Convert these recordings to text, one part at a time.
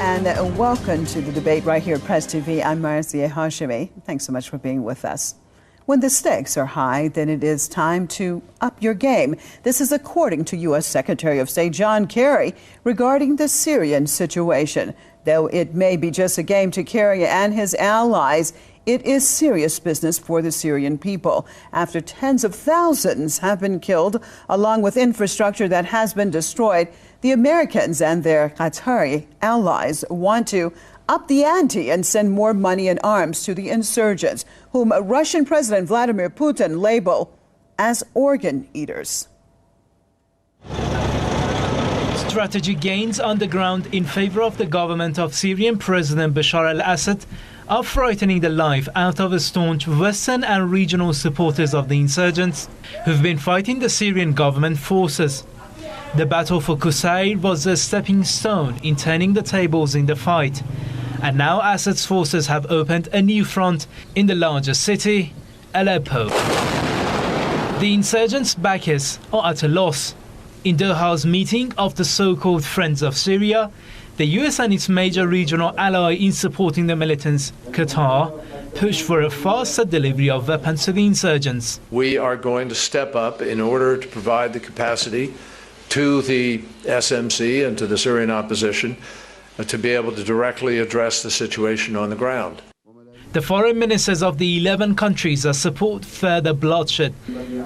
and welcome to the debate right here at PressTV. I'm Marcia Hashemi. Thanks so much for being with us. When the stakes are high, then it is time to up your game. This is according to U.S. Secretary of State John Kerry regarding the Syrian situation. Though it may be just a game to Kerry and his allies, it is serious business for the Syrian people. After tens of thousands have been killed, along with infrastructure that has been destroyed, the Americans and their Qatari allies want to up the ante and send more money and arms to the insurgents, whom Russian President Vladimir Putin labeled as organ eaters. Strategy gains on the ground in favor of the government of Syrian President Bashar al-Assad are frightening the life out of staunch Western and regional supporters of the insurgents who've been fighting the Syrian government forces. The battle for Qusayr was a stepping stone in turning the tables in the fight. And now Assad's forces have opened a new front in the largest city, Aleppo. The insurgents' backers are at a loss. In Doha's meeting of the so-called Friends of Syria, the US and its major regional ally in supporting the militants, Qatar, pushed for a faster delivery of weapons to the insurgents. We are going to step up in order to provide the capacity to the SMC and to the Syrian opposition to be able to directly address the situation on the ground. The foreign ministers of the 11 countries that support further bloodshed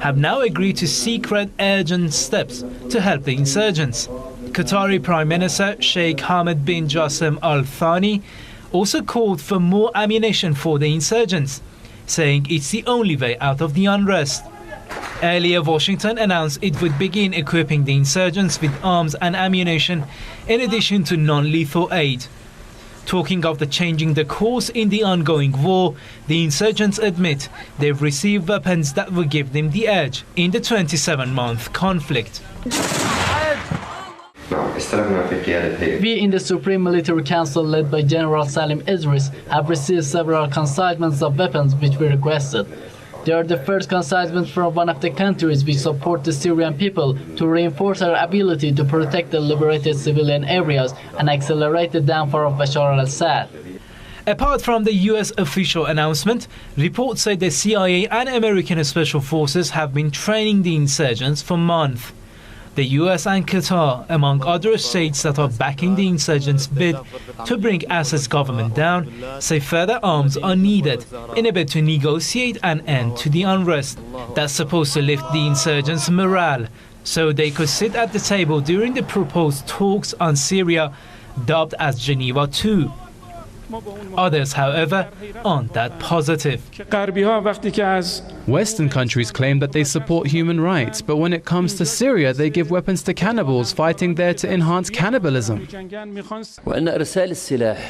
have now agreed to secret urgent steps to help the insurgents. Qatari Prime Minister Sheikh Hamad bin Jassim Al Thani also called for more ammunition for the insurgents, saying it's the only way out of the unrest. Earlier, Washington announced it would begin equipping the insurgents with arms and ammunition in addition to non-lethal aid. Talking of changing the course in the ongoing war, the insurgents admit they've received weapons that will give them the edge in the 27-month conflict. We in the Supreme Military Council, led by General Salim Idris, have received several consignments of weapons which we requested. They are the first consignment from one of the countries which support the Syrian people to reinforce our ability to protect the liberated civilian areas and accelerate the downfall of Bashar al-Assad. Apart from the US official announcement, reports say the CIA and American special forces have been training the insurgents for months. The US and Qatar, among other states that are backing the insurgents' bid to bring Assad's government down, say further arms are needed in a bid to negotiate an end to the unrest that's supposed to lift the insurgents' morale so they could sit at the table during the proposed talks on Syria, dubbed as Geneva II. Others, however, aren't that positive. Western countries claim that they support human rights, but when it comes to Syria, they give weapons to cannibals fighting there to enhance cannibalism.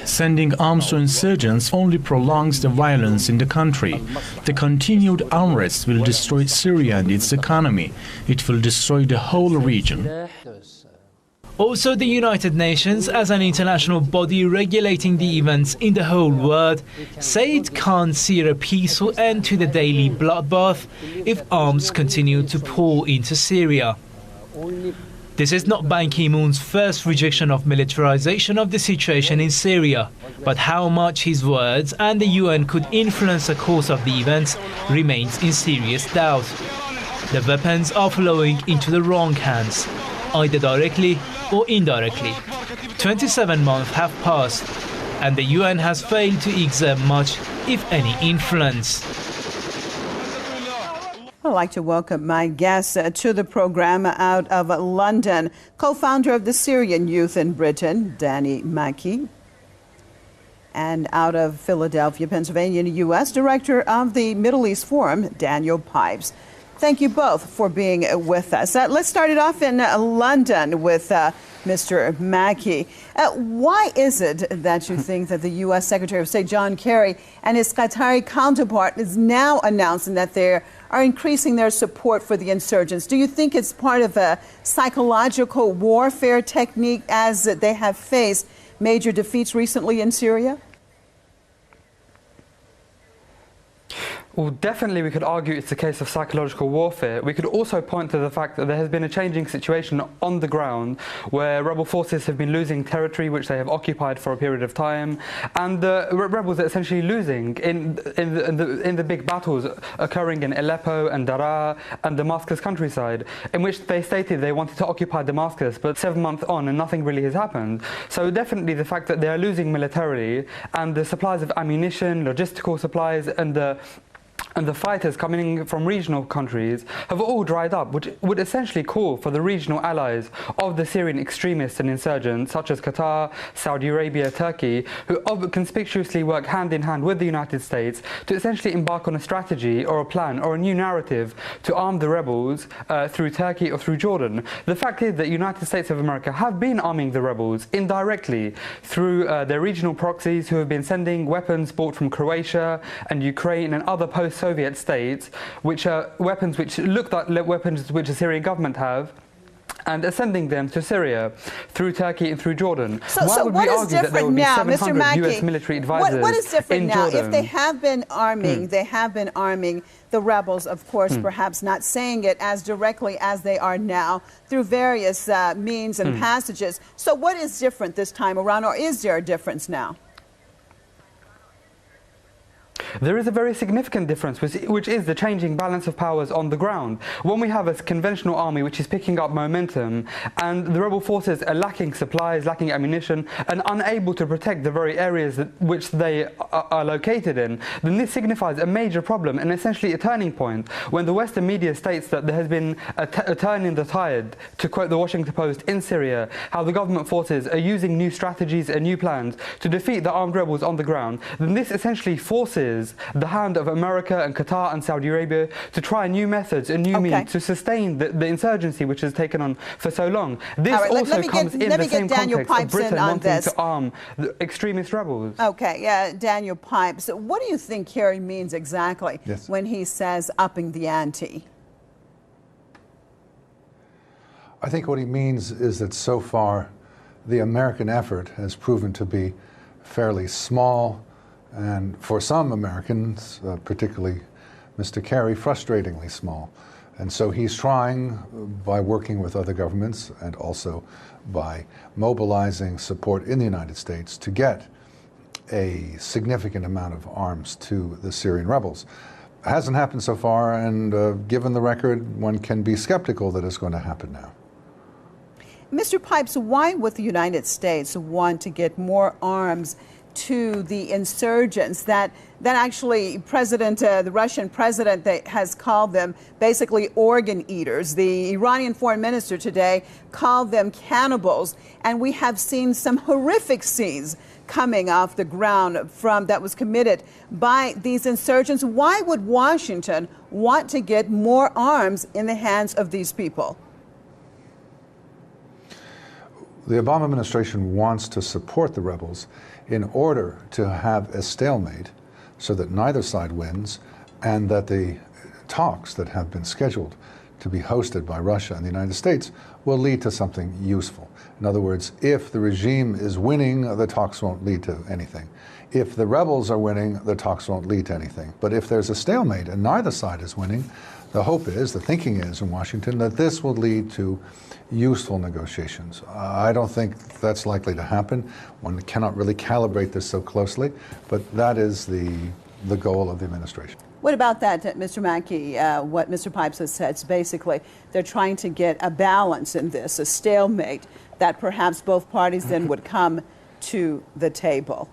Sending arms to insurgents only prolongs the violence in the country. The continued unrest will destroy Syria and its economy. It will destroy the whole region. Also, the United Nations, as an international body regulating the events in the whole world, say it can't see a peaceful end to the daily bloodbath if arms continue to pour into Syria. This is not Ban Ki-moon's first rejection of militarization of the situation in Syria, but how much his words and the UN could influence the course of the events remains in serious doubt. The weapons are flowing into the wrong hands, either directly or indirectly. 27 months have passed, and the UN has failed to exert much, if any, influence. I'd like to welcome my guest to the program out of London, co-founder of the Syrian Youth in Britain, Danny Mackey, and out of Philadelphia, Pennsylvania, in the U.S., director of the Middle East Forum, Daniel Pipes. Thank you both for being with us. Let's start it off in London with Mr. Mackey. Why is it that you think that the U.S. Secretary of State John Kerry and his Qatari counterpart is now announcing that they are increasing their support for the insurgents? Do you think it's part of a psychological warfare technique as they have faced major defeats recently in Syria? Well, definitely we could argue it's a case of psychological warfare. We could also point to the fact that there has been a changing situation on the ground where rebel forces have been losing territory which they have occupied for a period of time, and the rebels are essentially losing in the big battles occurring in Aleppo and Daraa and Damascus countryside, in which they stated they wanted to occupy Damascus, but 7 months on and nothing really has happened. So definitely the fact that they are losing militarily, and the supplies of ammunition, logistical supplies, and the fighters coming from regional countries have all dried up, which would essentially call for the regional allies of the Syrian extremists and insurgents, such as Qatar, Saudi Arabia, Turkey, who conspicuously work hand in hand with the United States to essentially embark on a strategy or a plan or a new narrative to arm the rebels through Turkey or through Jordan. The fact is that the United States of America have been arming the rebels indirectly through their regional proxies who have been sending weapons bought from Croatia and Ukraine and other post-Soviet states, which are weapons which look like weapons which the Syrian government have, and sending them to Syria through Turkey and through Jordan. So what is different now, Mr. Mackey? US military advisors what is different now? Jordan? If they have been arming, the rebels, of course, perhaps not saying it as directly as they are now through various means and passages. So what is different this time around, or is there a difference now? There is a very significant difference, which is the changing balance of powers on the ground. When we have a conventional army which is picking up momentum, and the rebel forces are lacking supplies, lacking ammunition, and unable to protect the very areas which they are located in, then this signifies a major problem and essentially a turning point. When the Western media states that there has been a turn in the tide, to quote the Washington Post, in Syria, how the government forces are using new strategies and new plans to defeat the armed rebels on the ground, then this essentially forces the hand of America and Qatar and Saudi Arabia to try new methods and new means to sustain the insurgency which has taken on for so long. This also comes in the same context of Britain wanting to arm the extremist rebels. Okay, Daniel Pipes, what do you think Kerry means exactly when he says upping the ante? I think what he means is that so far the American effort has proven to be fairly small, and for some Americans, particularly Mr. Kerry, frustratingly small. And so he's trying, by working with other governments and also by mobilizing support in the United States, to get a significant amount of arms to the Syrian rebels. It hasn't happened so far, and given the record, one can be skeptical that it's going to happen now. Mr. Pipes, why would the United States want to get more arms to the insurgents that actually the Russian president has called them basically organ eaters? The Iranian foreign minister today called them cannibals, and we have seen some horrific scenes coming off the ground that was committed by these insurgents. Why would Washington want to get more arms in the hands of these people? The Obama administration wants to support the rebels in order to have a stalemate so that neither side wins, and that the talks that have been scheduled to be hosted by Russia and the United States will lead to something useful. In other words, if the regime is winning, the talks won't lead to anything. If the rebels are winning, the talks won't lead to anything. But if there's a stalemate and neither side is winning, the hope is, the thinking is in Washington, that this will lead to useful negotiations. I don't think that's likely to happen. One cannot really calibrate this so closely, but that is the goal of the administration. What about that, Mr. Mackey? What Mr. Pipes has said is basically they're trying to get a balance in this, a stalemate, that perhaps both parties then would come to the table.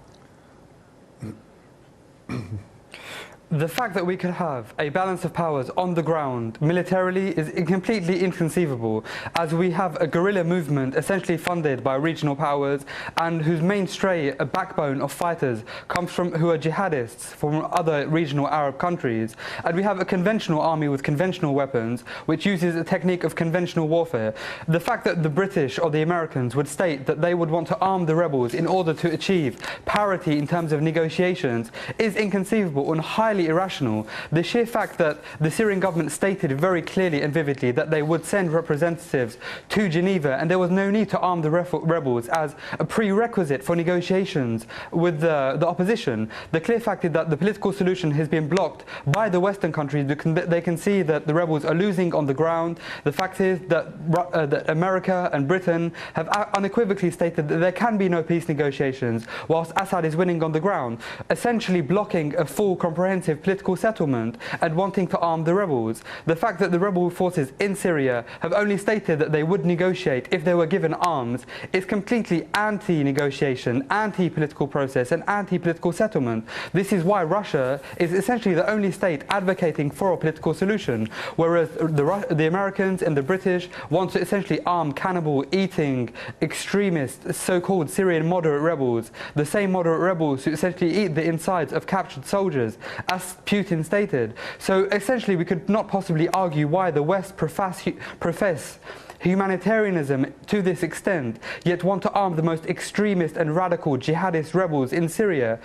The fact that we could have a balance of powers on the ground militarily is completely inconceivable, as we have a guerrilla movement essentially funded by regional powers and whose mainstay, a backbone of fighters, comes from who are jihadists from other regional Arab countries. And we have a conventional army with conventional weapons which uses a technique of conventional warfare. The fact that the British or the Americans would state that they would want to arm the rebels in order to achieve parity in terms of negotiations is inconceivable and highly entirely irrational. The sheer fact that the Syrian government stated very clearly and vividly that they would send representatives to Geneva, and there was no need to arm the rebels as a prerequisite for negotiations with the opposition. The clear fact is that the political solution has been blocked by the Western countries because they can see that the rebels are losing on the ground. The fact is that America and Britain have unequivocally stated that there can be no peace negotiations whilst Assad is winning on the ground, essentially blocking a full comprehensive political settlement and wanting to arm the rebels. The fact that the rebel forces in Syria have only stated that they would negotiate if they were given arms is completely anti-negotiation, anti-political process and anti-political settlement. This is why Russia is essentially the only state advocating for a political solution, whereas the Americans and the British want to essentially arm cannibal-eating extremist so-called Syrian moderate rebels, the same moderate rebels who essentially eat the insides of captured soldiers, as Putin stated. So essentially we could not possibly argue why the West profess humanitarianism to this extent, yet want to arm the most extremist and radical jihadist rebels in Syria.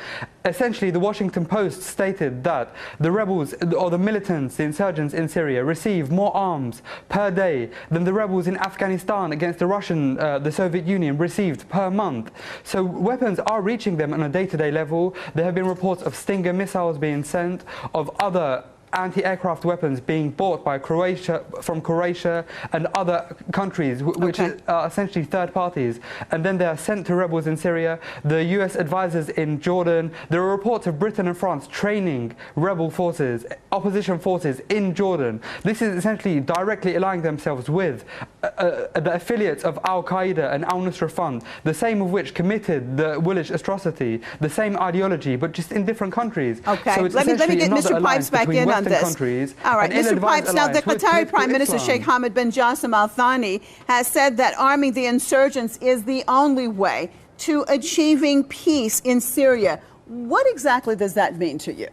Essentially, the Washington Post stated that the rebels, or the militants, the insurgents in Syria, receive more arms per day than the rebels in Afghanistan against the Soviet Union received per month. So weapons are reaching them on a day-to-day level. There have been reports of Stinger missiles being sent, of other anti-aircraft weapons being bought by from Croatia and other countries, which are essentially third parties, and then they are sent to rebels in Syria. The US advisors in Jordan. There are reports of Britain and France training rebel forces, opposition forces in Jordan. This is essentially directly aligning themselves with the affiliates of Al-Qaeda and Al-Nusra Fund, the same of which committed the Woolwich atrocity, the same ideology, but just in different countries. Okay, so it's let me get Mr. Pipes back in on this. Countries, all right, Mr. Pipes, now the Qatari Prime Minister Sheikh Hamad bin Jassim Al Thani has said that arming the insurgents is the only way to achieving peace in Syria. What exactly does that mean to you?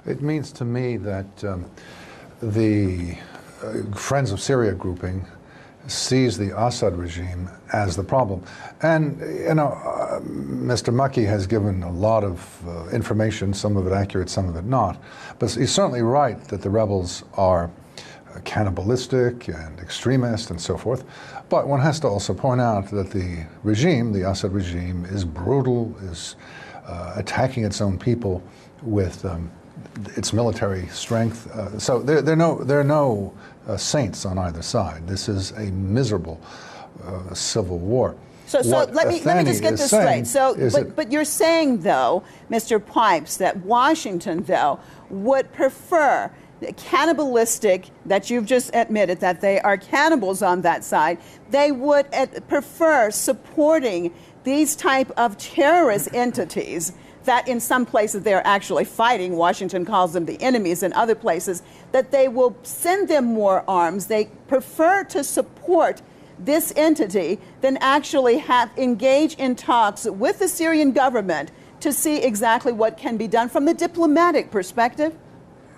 It means to me that the Friends of Syria grouping sees the Assad regime as the problem. And, you know, Mr. Makki has given a lot of information, some of it accurate, some of it not. But he's certainly right that the rebels are cannibalistic and extremist and so forth. But one has to also point out that the regime, the Assad regime, is brutal, is attacking its own people with its military strength. So there are no saints on either side. This is a miserable civil war. So let me just get this straight. So, but you're saying, though, Mr. Pipes, that Washington, though, would prefer cannibalistic, that you've just admitted that they are cannibals on that side, they would prefer supporting these type of terrorist entities that in some places they're actually fighting. Washington calls them the enemies. In other places, that they will send them more arms. They prefer to support this entity than actually engage in talks with the Syrian government to see exactly what can be done from the diplomatic perspective?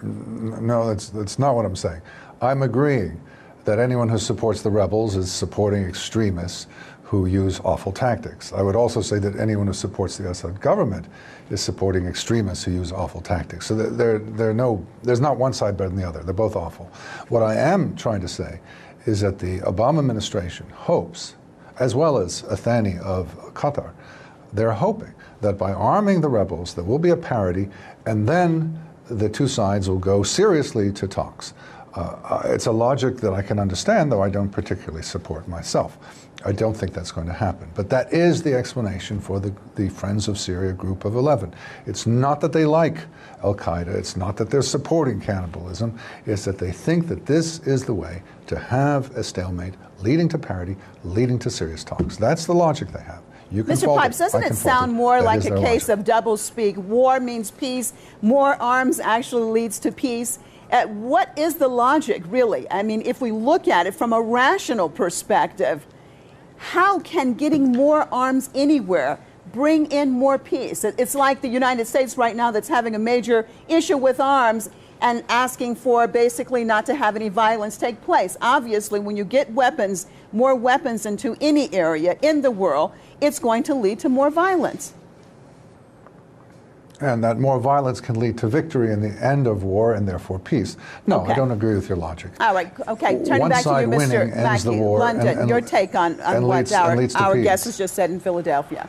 No, that's not what I'm saying. I'm agreeing that anyone who supports the rebels is supporting extremists who use awful tactics. I would also say that anyone who supports the Assad government is supporting extremists who use awful tactics. So there's not one side better than the other. They're both awful. What I am trying to say is that the Obama administration hopes, as well as Thani of Qatar, they're hoping that by arming the rebels there will be a parity, and then the two sides will go seriously to talks. It's a logic that I can understand, though I don't particularly support myself. I don't think that's going to happen. But that is the explanation for the Friends of Syria group of 11. It's not that they like al-Qaeda. It's not that they're supporting cannibalism. It's that they think that this is the way to have a stalemate leading to parity, leading to serious talks. That's the logic they have. Mr. Pipes, doesn't it sound more like a case of doublespeak? War means peace. More arms actually leads to peace. What is the logic, really? I mean, if we look at it from a rational perspective, how can getting more arms anywhere bring in more peace? It's like the United States right now that's having a major issue with arms and asking for basically not to have any violence take place. Obviously, when you get weapons, more weapons into any area in the world, it's going to lead to more violence. and that more violence can lead to victory and the end of war and therefore peace. No, Okay. I don't agree with your logic. All right. Okay. Turning One back to you, side Mr. winning ends the Mackey. war London, and your take on what leads to our peace. guest has just said in Philadelphia.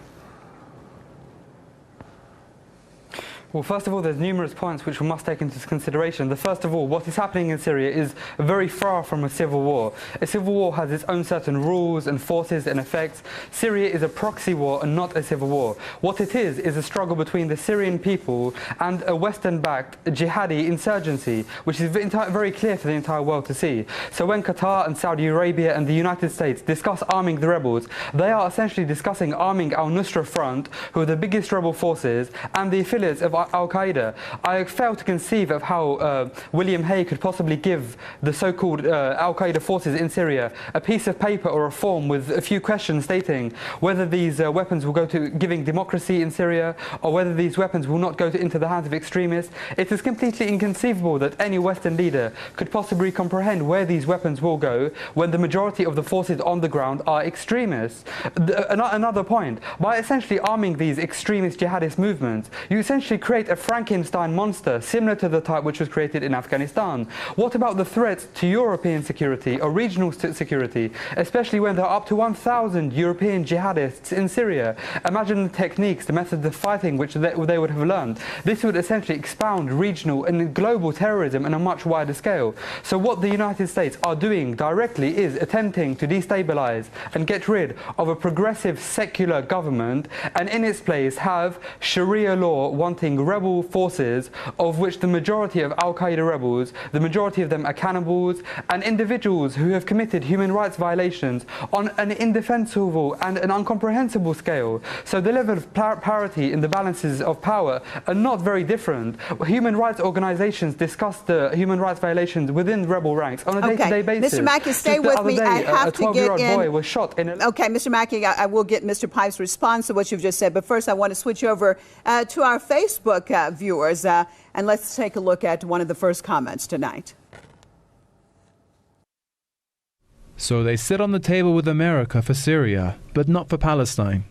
Well, first of all, there's numerous points which we must take into consideration. The first of all, what is happening in Syria is very far from a civil war. A civil war has its own certain rules and forces and effects. Syria is a proxy war and not a civil war. What it is a struggle between the Syrian people and a Western-backed jihadi insurgency, which is very clear for the entire world to see. So when Qatar and Saudi Arabia and the United States discuss arming the rebels, they are essentially discussing arming al-Nusra Front, who are the biggest rebel forces, and the affiliates of Al-Qaeda. I fail to conceive of how William Hague could possibly give the so-called Al-Qaeda forces in Syria a piece of paper or a form with a few questions stating whether these weapons will go to giving democracy in Syria or whether these weapons will not go into the hands of extremists. It is completely inconceivable that any Western leader could possibly comprehend where these weapons will go when the majority of the forces on the ground are extremists. Another point, by essentially arming these extremist jihadist movements, you essentially create a Frankenstein monster similar to the type which was created in Afghanistan. What about the threats to European security or regional security, especially when there are up to 1,000 European jihadists in Syria? Imagine the techniques, the methods of fighting which they would have learned. This would essentially expound regional and global terrorism on a much wider scale. So what the United States are doing directly is attempting to destabilize and get rid of a progressive secular government and in its place have Sharia law wanting rebel forces, of which the majority of Al-Qaeda rebels, the majority of them are cannibals and individuals who have committed human rights violations on an indefensible and an incomprehensible scale. So the level of parity in the balances of power are not very different. Human rights organizations discuss the human rights violations within rebel ranks on a day-to-day basis. Mr. Mackey, stay with me. I have to get in. A 12-year-old boy was shot in a... Okay, Mr. Mackey, I will get Mr. Pipe's response to what you've just said, but first I want to switch over to our Facebook viewers, and let's take a look at one of the first comments tonight. So they sit on the table with America for Syria, but not for Palestine.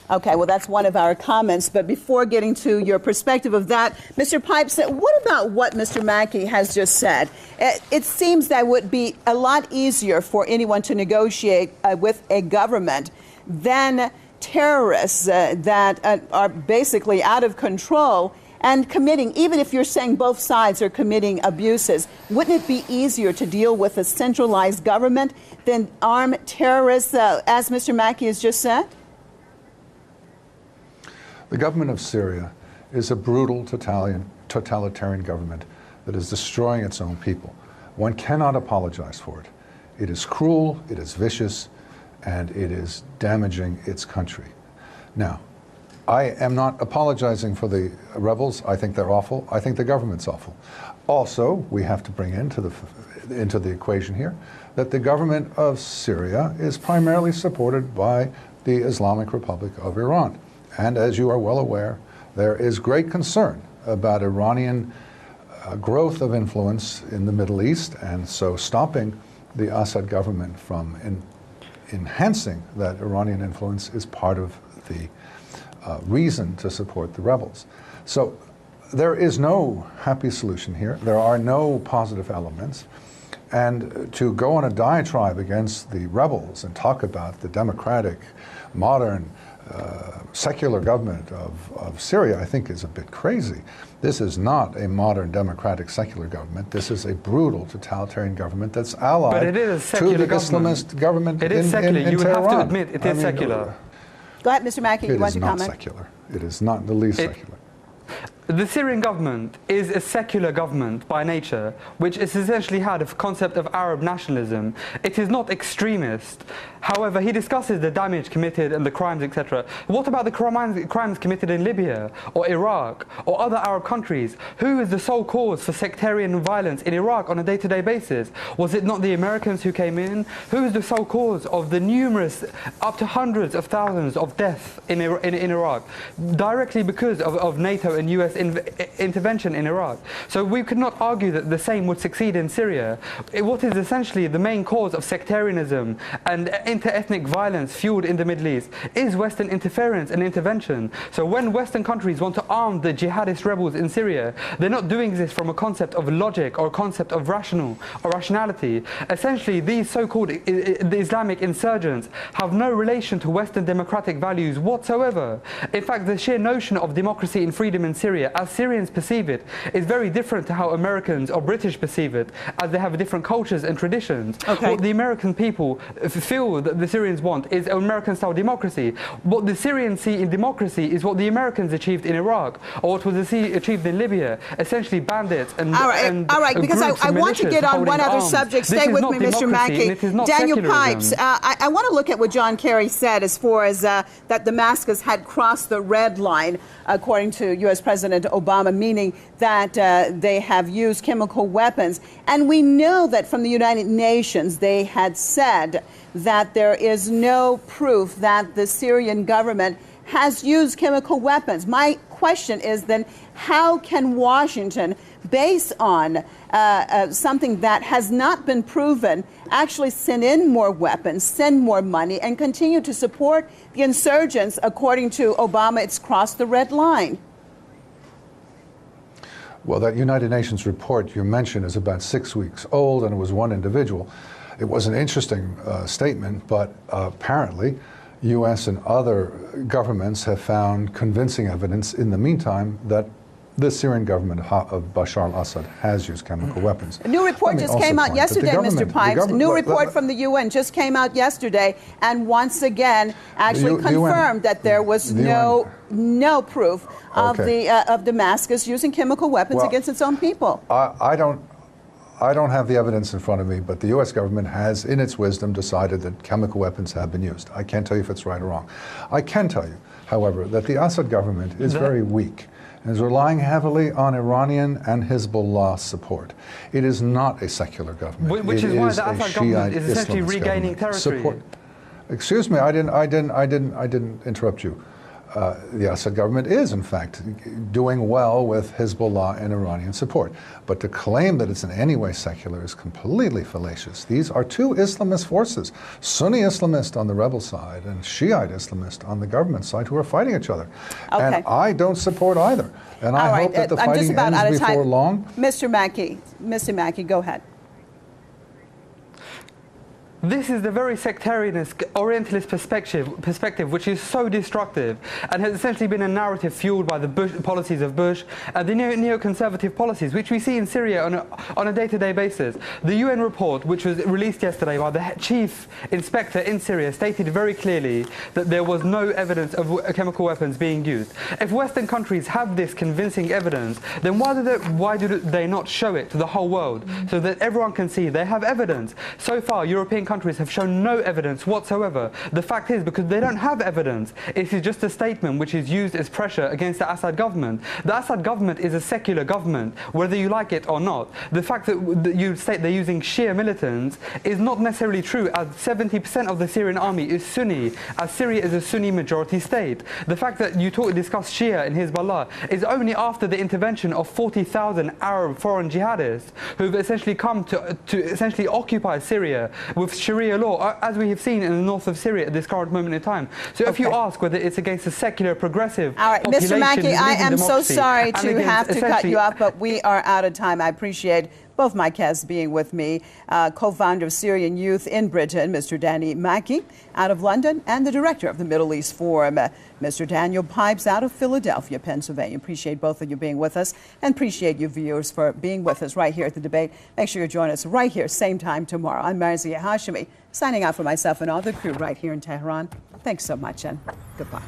Okay, well, that's one of our comments. But before getting to your perspective of that, Mr. Pipe said, what about what Mr. Mackey has just said? It seems that would be a lot easier for anyone to negotiate with a government than terrorists that are basically out of control and committing, even if you're saying both sides are committing abuses, wouldn't it be easier to deal with a centralized government than arm terrorists, as Mr. Mackey has just said? The government of Syria is a brutal totalitarian government that is destroying its own people. One cannot apologize for it. It is cruel, it is vicious, and it is damaging its country. Now, I am not apologizing for the rebels. I think they're awful. I think the government's awful. Also, we have to bring into the equation here that the government of Syria is primarily supported by the Islamic Republic of Iran. And as you are well aware, there is great concern about Iranian growth of influence in the Middle East, and so stopping the Assad government from enhancing that Iranian influence is part of the reason to support the rebels. So there is no happy solution here. There are no positive elements. And to go on a diatribe against the rebels and talk about the democratic, modern, secular government of Syria, I think is a bit crazy. This is not a modern, democratic, secular government. This is a brutal, totalitarian government that's allied to the Islamist government in Tehran. It is secular. You would have to admit it is secular. Go ahead, Mr. Mackey. You want to comment? It is not secular. It is not the least secular. The Syrian government is a secular government by nature, which is essentially had a concept of Arab nationalism. It is not extremist. However, he discusses the damage committed and the crimes, etc. What about the crimes committed in Libya or Iraq or other Arab countries? Who is the sole cause for sectarian violence in Iraq on a day-to-day basis? Was it not the Americans who came in? Who is the sole cause of the numerous, up to hundreds of thousands of deaths in Iraq? Directly because of NATO and US intervention in Iraq. So we could not argue that the same would succeed in Syria. What is essentially the main cause of sectarianism and inter-ethnic violence fueled in the Middle East is Western interference and intervention. So when Western countries want to arm the jihadist rebels in Syria, they're not doing this from a concept of logic or a concept of rationality. Essentially, these so-called the Islamic insurgents have no relation to Western democratic values whatsoever. In fact, the sheer notion of democracy and freedom in Syria, as Syrians perceive it, is very different to how Americans or British perceive it, as they have different cultures and traditions. Okay. What the American people feel that the Syrians want is American-style democracy. What the Syrians see in democracy is what the Americans achieved in Iraq, or what was achieved in Libya, essentially bandits and all right, because I want to get on one other subject. Stay with me, Mr. Mackey. Daniel Pipes, I want to look at what John Kerry said as far as that Damascus had crossed the red line, according to U.S. President Obama, meaning that they have used chemical weapons. And we know that from the United Nations, they had said that there is no proof that the Syrian government has used chemical weapons. My question is then, how can Washington, based on something that has not been proven, actually send in more weapons, send more money, and continue to support the insurgents? According to Obama, it's crossed the red line. Well, that United Nations report you mentioned is about 6 weeks old, and it was one individual. It was an interesting statement, but apparently U.S. and other governments have found convincing evidence in the meantime that the Syrian government of Bashar al-Assad has used chemical weapons. A new report just came out yesterday, Mr. Pipes. A new report from the UN just came out yesterday, and once again actually confirmed that there was no proof of of Damascus using chemical weapons against its own people. I don't have the evidence in front of me, but the U.S. government has, in its wisdom, decided that chemical weapons have been used. I can't tell you if it's right or wrong. I can tell you, however, that the Assad government is very weak and is relying heavily on Iranian and Hezbollah support. It is not a secular government. Which is why the Assad government is essentially regaining territory. Excuse me, I didn't interrupt you. The Assad government is, in fact, doing well with Hezbollah and Iranian support. But to claim that it's in any way secular is completely fallacious. These are two Islamist forces, Sunni Islamist on the rebel side and Shiite Islamist on the government side, who are fighting each other. Okay. And I don't support either. And I hope that the fighting ends before long. Mr. Mackey, go ahead. This is the very sectarianist, Orientalist perspective which is so destructive and has essentially been a narrative fueled by the policies of Bush and the neoconservative policies which we see in Syria on a day-to-day basis. The UN report, which was released yesterday by the chief inspector in Syria, stated very clearly that there was no evidence of chemical weapons being used. If Western countries have this convincing evidence, then why do they not show it to the whole world so that everyone can see they have evidence? So far, European countries have shown no evidence whatsoever. The fact is, because they don't have evidence, it is just a statement which is used as pressure against the Assad government. The Assad government is a secular government, whether you like it or not. The fact that you state they're using Shia militants is not necessarily true, as 70% of the Syrian army is Sunni, as Syria is a Sunni majority state. The fact that you discuss Shia and Hezbollah is only after the intervention of 40,000 Arab foreign jihadists who've essentially come to essentially occupy Syria with Sharia law, as we have seen in the north of Syria at this current moment in time. So if you ask whether it's against a secular, progressive Mr. Mackey, I am so sorry to have to cut you off, but we are out of time. I appreciate both my guests being with me, co-founder of Syrian Youth in Britain, Mr. Danny Mackey, out of London, and the director of the Middle East Forum, Mr. Daniel Pipes, out of Philadelphia, Pennsylvania. Appreciate both of you being with us, and appreciate you viewers for being with us right here at the debate. Make sure you join us right here, same time tomorrow. I'm Marzieh Hashemi, signing out for myself and all the crew right here in Tehran. Thanks so much, and goodbye.